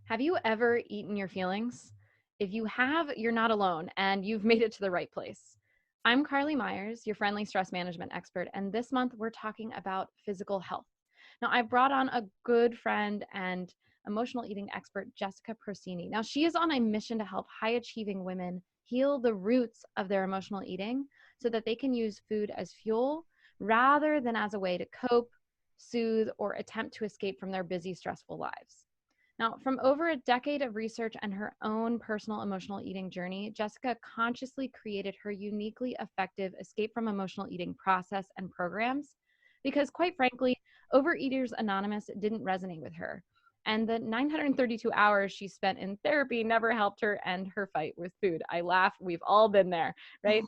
Have you ever eaten your feelings? If you have, you're not alone and you've made it to the right place. I'm Carly Myers, your friendly stress management expert, and this month we're talking about physical health. Now, I brought on a good friend and emotional eating expert, Jessica Procini. Now, she is on a mission to help high achieving women heal the roots of their emotional eating so that they can use food as fuel rather than as a way to cope, soothe, or attempt to escape from their busy, stressful lives. Now, from over a decade of research and her own personal emotional eating journey, Jessica consciously created her uniquely effective escape from emotional eating process and programs because, quite frankly, Overeaters Anonymous didn't resonate with her. And the 932 hours she spent in therapy never helped her end her fight with food. I laugh. We've all been there, right?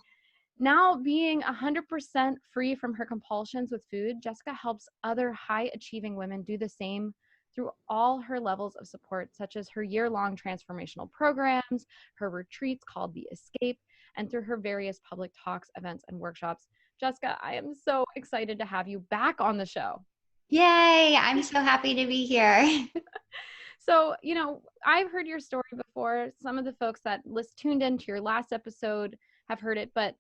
Now, being 100% free from her compulsions with food, Jessica helps other high achieving women do the same through all her levels of support, such as her year-long transformational programs, her retreats called The Escape, and through her various public talks, events, and workshops. Jessica, I am so excited to have you back on the show. Yay, I'm so happy to be here. So, I've heard your story before. Some of the folks that tuned into your last episode have heard it, but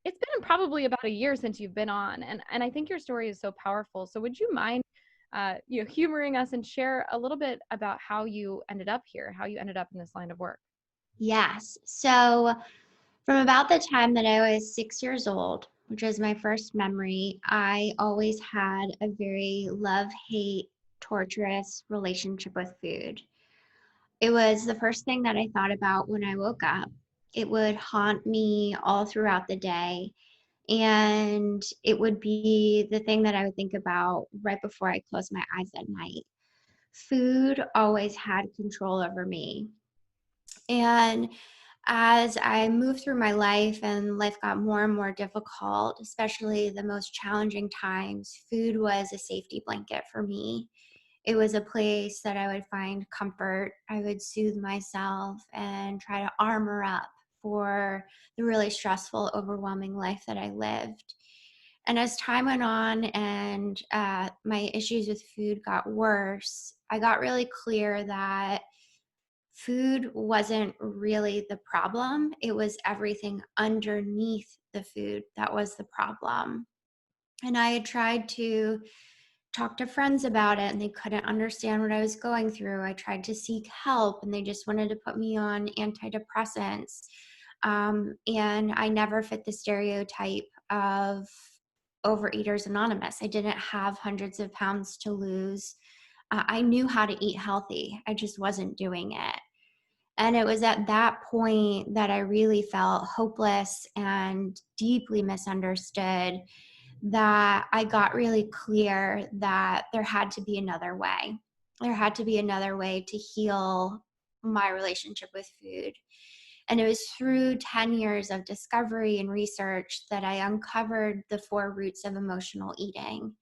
it's been probably about a year since you've been on, and I think your story is so powerful. So would you mind, humoring us and share a little bit about how you ended up here, how you ended up in this line of work? Yes. So, from about the time that I was 6 years old, which was my first memory, I always had a very love hate, torturous relationship with food. It was the first thing that I thought about when I woke up. It would haunt me all throughout the day. And it would be the thing that I would think about right before I closed my eyes at night. Food always had control over me. And as I moved through my life and life got more and more difficult, especially the most challenging times, food was a safety blanket for me. It was a place that I would find comfort. I would soothe myself and try to armor up for the really stressful, overwhelming life that I lived. And as time went on and my issues with food got worse, I got really clear that food wasn't really the problem. It was everything underneath the food that was the problem. And I had tried to talk to friends about it and they couldn't understand what I was going through. I tried to seek help and they just wanted to put me on antidepressants. And I never fit the stereotype of Overeaters Anonymous. I didn't have hundreds of pounds to lose. I knew how to eat healthy, I just wasn't doing it. And it was at that point that I really felt hopeless and deeply misunderstood, that I got really clear that there had to be another way. There had to be another way to heal my relationship with food. And it was through 10 years of discovery and research that I uncovered the 4 roots of emotional eating.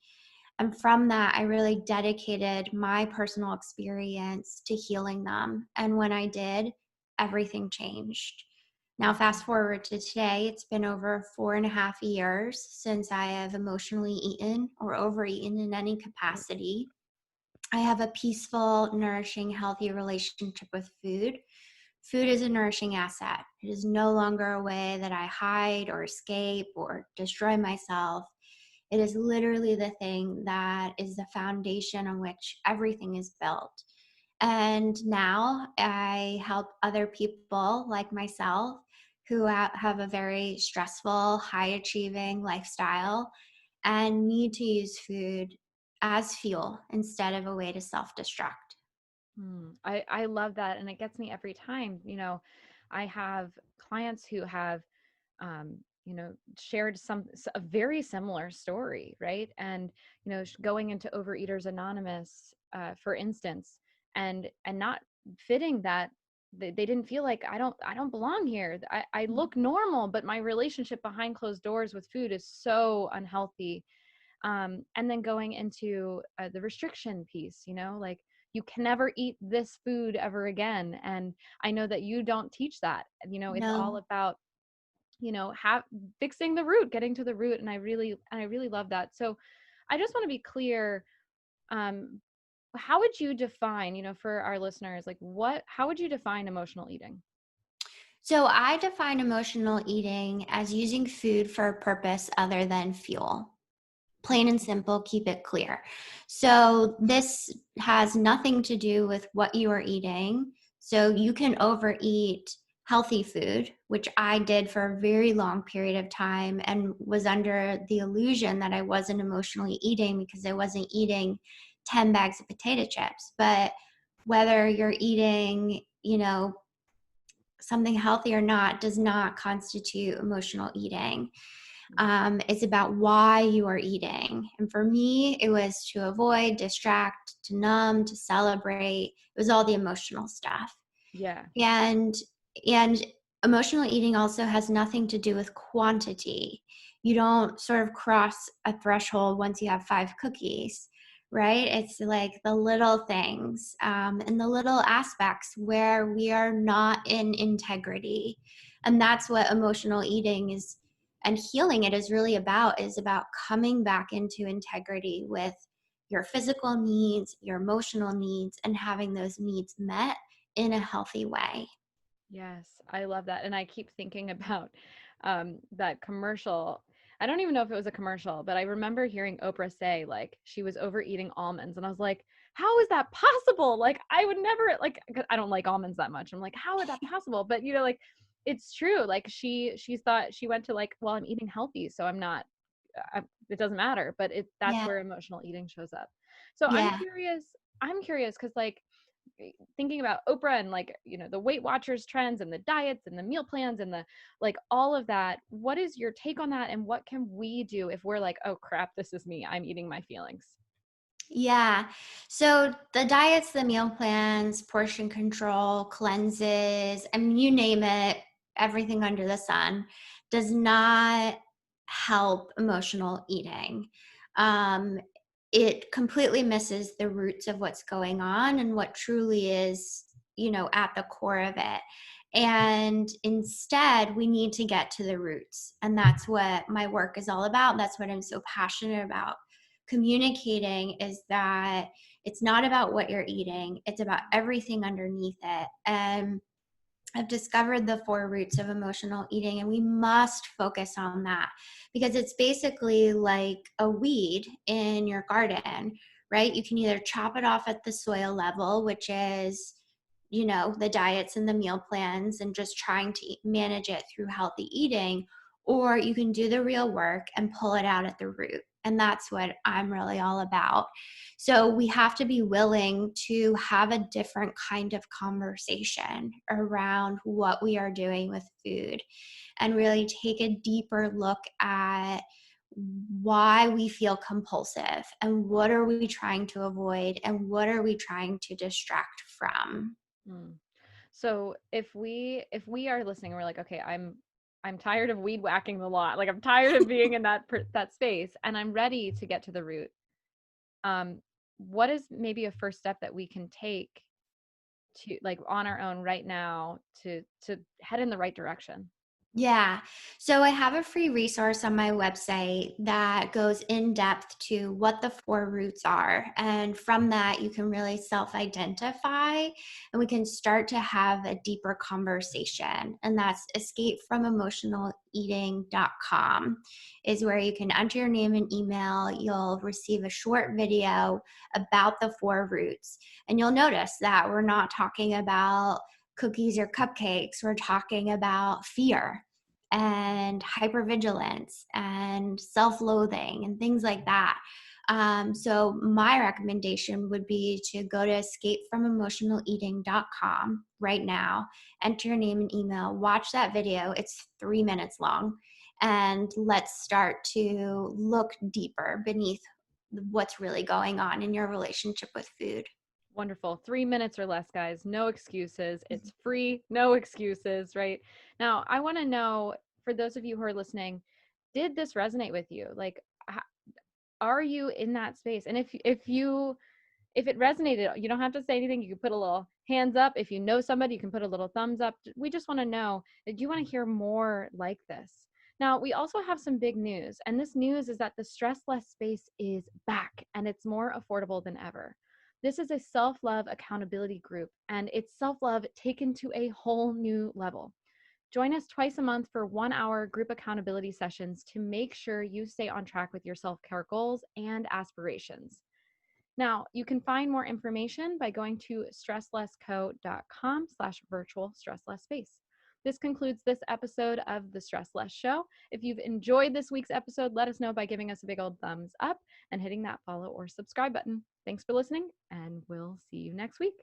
And from that, I really dedicated my personal experience to healing them. And when I did, everything changed. Now, fast forward to today, it's been over 4.5 years since I have emotionally eaten or overeaten in any capacity. I have a peaceful, nourishing, healthy relationship with food. Food is a nourishing asset. It is no longer a way that I hide or escape or destroy myself. It is literally the thing that is the foundation on which everything is built. And now I help other people like myself who have a very stressful, high achieving lifestyle and need to use food as fuel instead of a way to self destruct. I love that. And it gets me every time. I have clients who have, shared a very similar story, right? And, going into Overeaters Anonymous, for instance, and not fitting that they didn't feel like I don't belong here. I look normal, but my relationship behind closed doors with food is so unhealthy. And then going into the restriction piece, like you can never eat this food ever again. And I know that you don't teach that. It's all No. about have fixing the root, getting to the root. And I really love that. So I just want to be clear. um how would you define, for our listeners, like how would you define emotional eating? So I define emotional eating as using food for a purpose other than fuel. Plain and simple, keep it clear. So this has nothing to do with what you are eating. So you can overeat healthy food, which I did for a very long period of time and was under the illusion that I wasn't emotionally eating because I wasn't eating 10 bags of potato chips. But whether you're eating, something healthy or not does not constitute emotional eating. It's about why you are eating. And for me, it was to avoid, distract, to numb, to celebrate. It was all the emotional stuff. Yeah. And and emotional eating also has nothing to do with quantity. You don't sort of cross a threshold once you have 5 cookies, right? It's like the little things, and the little aspects where we are not in integrity. And that's what emotional eating is, and healing it is about coming back into integrity with your physical needs, your emotional needs, and having those needs met in a healthy way. Yes, I love that. And I keep thinking about that commercial. I don't even know if it was a commercial, but I remember hearing Oprah say like she was overeating almonds. And I was like, how is that possible? Like, I would never, like, 'cause I don't like almonds that much. I'm like, how is that possible? But, like, it's true. Like, she's thought she went to like, well, I'm eating healthy, so I'm not, it doesn't matter. But that's Yeah. where emotional eating shows up. So Yeah. I'm curious because, like, thinking about Oprah and, like, the Weight Watchers trends and the diets and the meal plans and the, like, all of that. What is your take on that? And what can we do if we're like, oh crap, this is me, I'm eating my feelings? Yeah. So the diets, the meal plans, portion control, cleanses, I mean, you name it, everything under the sun does not help emotional eating. Um, it completely misses the roots of what's going on and what truly is, at the core of it. And instead, we need to get to the roots. And that's what my work is all about. That's what I'm so passionate about communicating, is that it's not about what you're eating, it's about everything underneath it. And I've discovered the 4 roots of emotional eating, and we must focus on that because it's basically like a weed in your garden, right? You can either chop it off at the soil level, which is, the diets and the meal plans and just trying to manage it through healthy eating, or you can do the real work and pull it out at the root. And that's what I'm really all about. So we have to be willing to have a different kind of conversation around what we are doing with food and really take a deeper look at why we feel compulsive and what are we trying to avoid and what are we trying to distract from. Mm. So if we are listening and we're like, okay, I'm tired of weed whacking the lot. Like, I'm tired of being in that space, and I'm ready to get to the root. Um, what is maybe a first step that we can take to, like, on our own right now to head in the right direction? Yeah. So I have a free resource on my website that goes in depth to what the 4 roots are. And from that, you can really self identify and we can start to have a deeper conversation. And that's escapefromemotionaleating.com is where you can enter your name and email. You'll receive a short video about the 4 roots. And you'll notice that we're not talking about cookies or cupcakes. We're talking about fear and hypervigilance and self-loathing and things like that. So my recommendation would be to go to escapefromemotionaleating.com right now, enter your name and email, watch that video. It's 3 minutes long. And let's start to look deeper beneath what's really going on in your relationship with food. Wonderful. 3 minutes or less, guys. No excuses. It's free. No excuses, right? Now, I want to know, for those of you who are listening, did this resonate with you? Like, are you in that space? And if it resonated, you don't have to say anything. You can put a little hands up. If you know somebody, you can put a little thumbs up. We just want to know that you want to hear more like this. Now, we also have some big news, and this news is that the Stress Less space is back, and it's more affordable than ever. This is a self-love accountability group, and it's self-love taken to a whole new level. Join us twice a month for 1 hour group accountability sessions to make sure you stay on track with your self-care goals and aspirations. Now, you can find more information by going to stresslessco.com/virtual stressless space. This concludes this episode of the Stress Less Show. If you've enjoyed this week's episode, let us know by giving us a big old thumbs up and hitting that follow or subscribe button. Thanks for listening, and we'll see you next week.